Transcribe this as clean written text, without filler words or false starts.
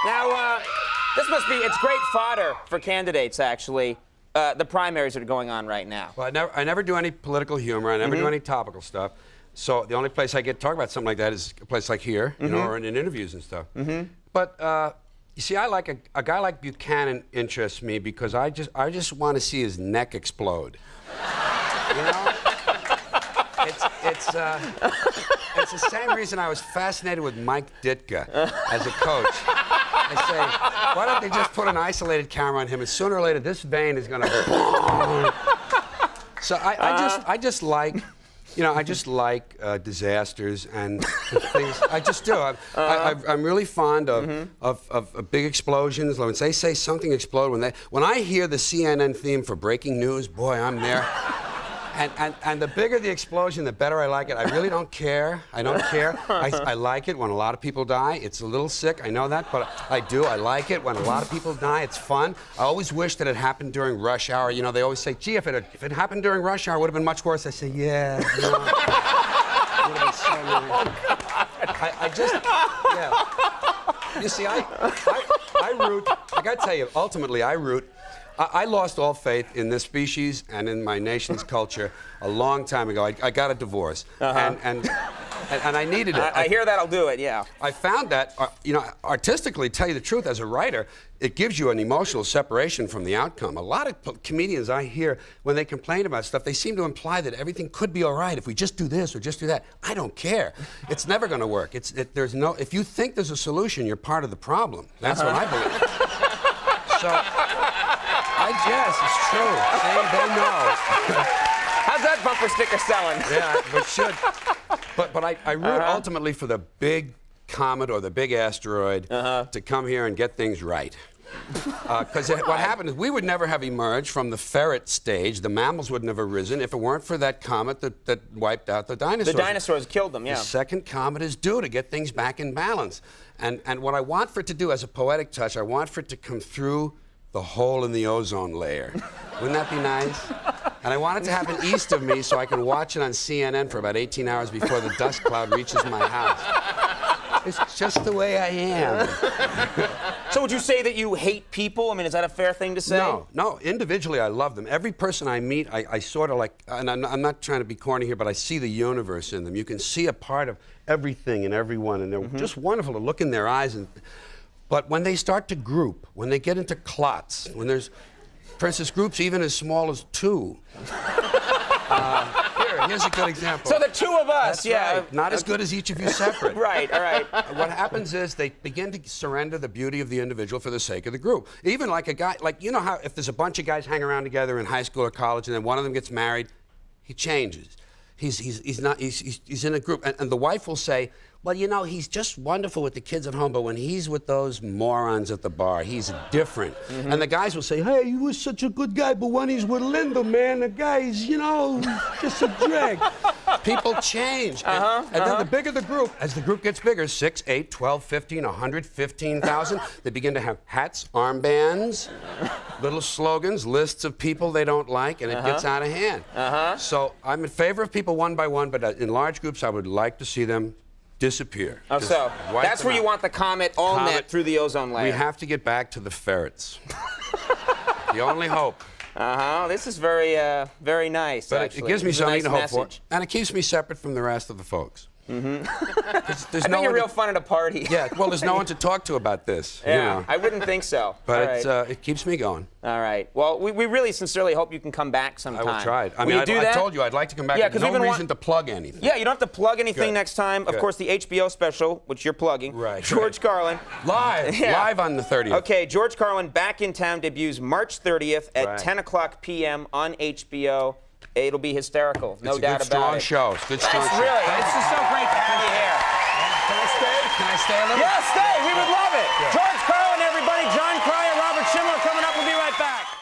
Now, it's great fodder for candidates, actually. The primaries that are going on right now. Well, I never do any political humor. I never do any topical stuff. So the only place I get to talk about something like that is a place like here, you know, or in interviews and stuff. But you see, I like a guy like Buchanan interests me because I just want to see his neck explode. You know, it's the same reason I was fascinated with Mike Ditka as a coach. I say, why don't they just put an isolated camera on him, and sooner or later this vein is going to. So I just like. You know, I just like disasters and things. I just do. I'm really fond of big explosions. When they say something explode, when I hear the CNN theme for breaking news, boy, I'm there. And the bigger the explosion, the better I like it. I really don't care. I don't care. I like it when a lot of people die. It's a little sick, I know that, but I do. I like it when a lot of people die. It's fun. I always wish that it happened during rush hour. You know, they always say, gee, if it happened during rush hour, it would have been much worse. I say, yeah. You know, it would have been so nice. I just, yeah. You see, I root, I got to tell you, ultimately, I root. I lost all faith in this species and in my nation's culture a long time ago. I got a divorce, and I needed it. I hear that'll do it, yeah. I found that, you know, artistically, tell you the truth, as a writer, it gives you an emotional separation from the outcome. A lot of comedians I hear, when they complain about stuff, they seem to imply that everything could be all right if we just do this or just do that. I don't care. It's never going to work. If you think there's a solution, you're part of the problem. That's what I believe. So. Yes, it's true. See, they know. How's that bumper sticker selling? Yeah, it should. But I root ultimately for the big comet or the big asteroid to come here and get things right. Because what happened is we would never have emerged from the ferret stage. The mammals would never risen if it weren't for that comet that wiped out the dinosaurs. The dinosaurs killed them, yeah. The second comet is due to get things back in balance. And what I want for it to do as a poetic touch, I want for it to come through the hole in the ozone layer. Wouldn't that be nice? And I want it to happen east of me so I can watch it on CNN for about 18 hours before the dust cloud reaches my house. It's just the way I am. So would you say that you hate people? I mean, is that a fair thing to say? No. Individually, I love them. Every person I meet, I sort of like, and I'm not trying to be corny here, but I see the universe in them. You can see a part of everything in everyone, and they're just wonderful to look in their eyes. But when they start to group, when they get into clots, when there's, for instance, groups even as small as 2. Here's a good example. So the 2 of us, That's yeah. right. Not as good as each of you separate. Right, all right. What happens is they begin to surrender the beauty of the individual for the sake of the group. Even like a guy, like, you know how if there's a bunch of guys hang around together in high school or college and then one of them gets married, he changes. He's in a group, and the wife will say, well, you know, he's just wonderful with the kids at home, but when he's with those morons at the bar, he's different. And the guys will say, hey, he was such a good guy, but when he's with Linda, man, the guy's, you know, just a drag. People change. And then the bigger the group, as the group gets bigger, 6, 8, 12, 15, 115,000, they begin to have hats, armbands, little slogans, lists of people they don't like, and it gets out of hand. So I'm in favor of people one by one, but in large groups, I would like to see them disappear. Oh, so that's where you want the comet all net through the ozone layer. We have to get back to the ferrets. The only hope. This is very, very nice. But actually. it gives me something to hope for, message. and it keeps me separate from the rest of the folks. I think you're real fun at a party. Yeah, well, there's no one to talk to about this. Yeah, you know. I wouldn't think so. But it keeps me going. All right. Well, we really sincerely hope you can come back sometime. I will try it. I Will mean, you do I that? told you I'd like to come back. Yeah, There's no reason to plug anything. Yeah, you don't have to plug anything Good. next time. Of Good. course, the HBO special, which you're plugging. Right. George Carlin. Live on the 30th. Okay, George Carlin back in town debuts March 30th at 10 o'clock p.m. on HBO. It'll be hysterical, no doubt about it. It's a good, strong show. It's a good, strong show. Really, it's just so great to have you here. Can I stay? Can I stay a little? Yeah, stay. We would love it. George Carlin, everybody. John Cryer, Robert Schindler coming up. We'll be right back.